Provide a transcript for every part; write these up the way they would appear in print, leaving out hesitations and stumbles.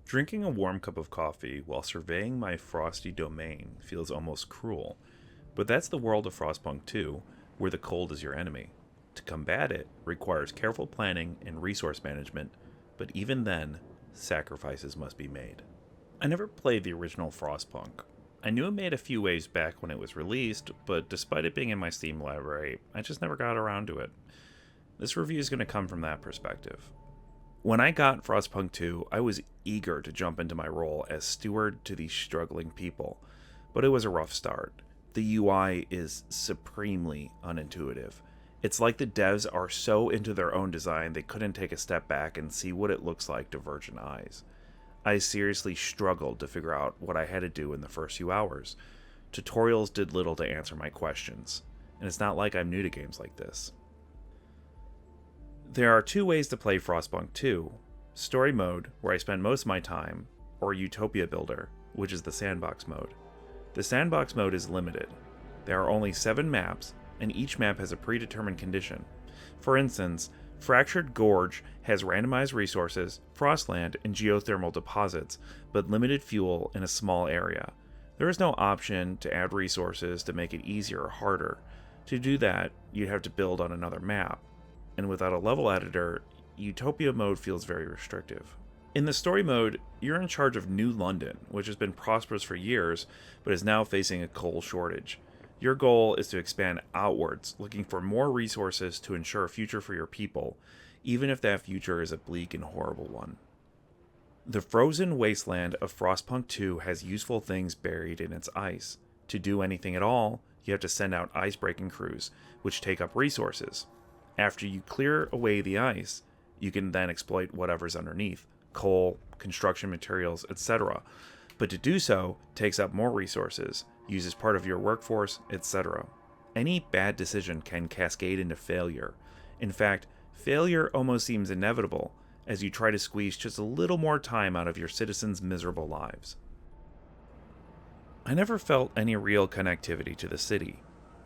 Drinking a warm cup of coffee while surveying my frosty domain feels almost cruel, but that's the world of Frostpunk 2, where the cold is your enemy. To combat it requires careful planning and resource management, but even then, sacrifices must be made. I never played the original Frostpunk. I knew it made a few waves back when it was released, but despite it being in my Steam library, I just never got around to it. This review is going to come from that perspective. When I got Frostpunk 2, I was eager to jump into my role as steward to these struggling people, but it was a rough start. The UI is supremely unintuitive. It's like the devs are so into their own design they couldn't take a step back and see what it looks like to virgin eyes. I seriously struggled to figure out what I had to do in the first few hours. Tutorials did little to answer my questions, and it's not like I'm new to games like this. There are two ways to play Frostpunk 2, Story Mode, where I spend most of my time, or Utopia Builder, which is the Sandbox Mode. The Sandbox Mode is limited. There are only 7 maps, and each map has a predetermined condition. For instance, Fractured Gorge has randomized resources, frostland, and geothermal deposits, but limited fuel in a small area. There is no option to add resources to make it easier or harder. To do that, you'd have to build on another map. And without a level editor, Utopia mode feels very restrictive. In the story mode, you're in charge of New London, which has been prosperous for years, but is now facing a coal shortage. Your goal is to expand outwards, looking for more resources to ensure a future for your people, even if that future is a bleak and horrible one. The frozen wasteland of Frostpunk 2 has useful things buried in its ice. To do anything at all, you have to send out ice-breaking crews, which take up resources. After you clear away the ice, you can then exploit whatever's underneath, coal, construction materials, etc. But to do so takes up more resources, uses part of your workforce, etc. Any bad decision can cascade into failure. In fact, failure almost seems inevitable, as you try to squeeze just a little more time out of your citizens' miserable lives. I never felt any real connectivity to the city.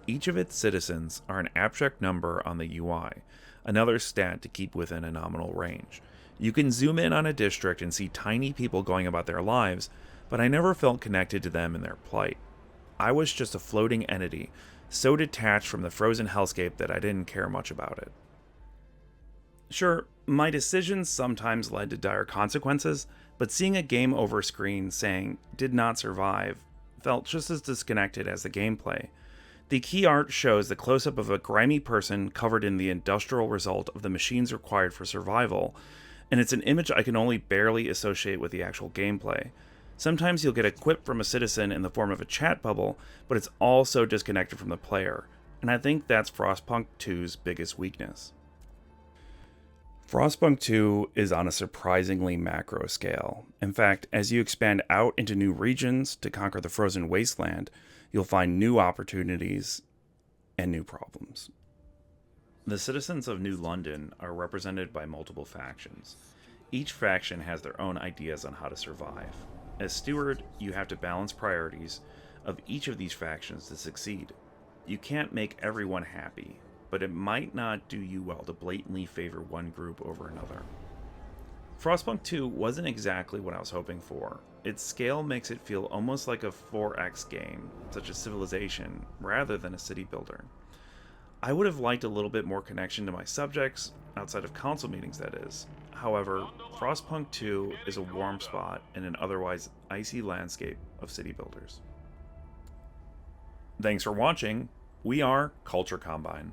Each of its citizens are an abstract number on the UI, another stat to keep within a nominal range. You can zoom in on a district and see tiny people going about their lives, but I never felt connected to them and their plight. I was just a floating entity, so detached from the frozen hellscape that I didn't care much about it. Sure, my decisions sometimes led to dire consequences, but seeing a game over screen saying "did not survive" felt just as disconnected as the gameplay. The key art shows the close-up of a grimy person covered in the industrial result of the machines required for survival, and it's an image I can only barely associate with the actual gameplay. Sometimes you'll get a quip from a citizen in the form of a chat bubble, but it's also disconnected from the player, and I think that's Frostpunk 2's biggest weakness. Frostpunk 2 is on a surprisingly macro scale. In fact, as you expand out into new regions to conquer the frozen wasteland, you'll find new opportunities and new problems. The citizens of New London are represented by multiple factions. Each faction has their own ideas on how to survive. As steward, you have to balance priorities of each of these factions to succeed. You can't make everyone happy, but it might not do you well to blatantly favor one group over another. Frostpunk 2 wasn't exactly what I was hoping for. Its scale makes it feel almost like a 4X game, such as Civilization, rather than a city builder. I would have liked a little bit more connection to my subjects, outside of council meetings that is. However, Frostpunk 2 is a warm spot in an otherwise icy landscape of city builders. Thanks for watching. We are Culture Combine.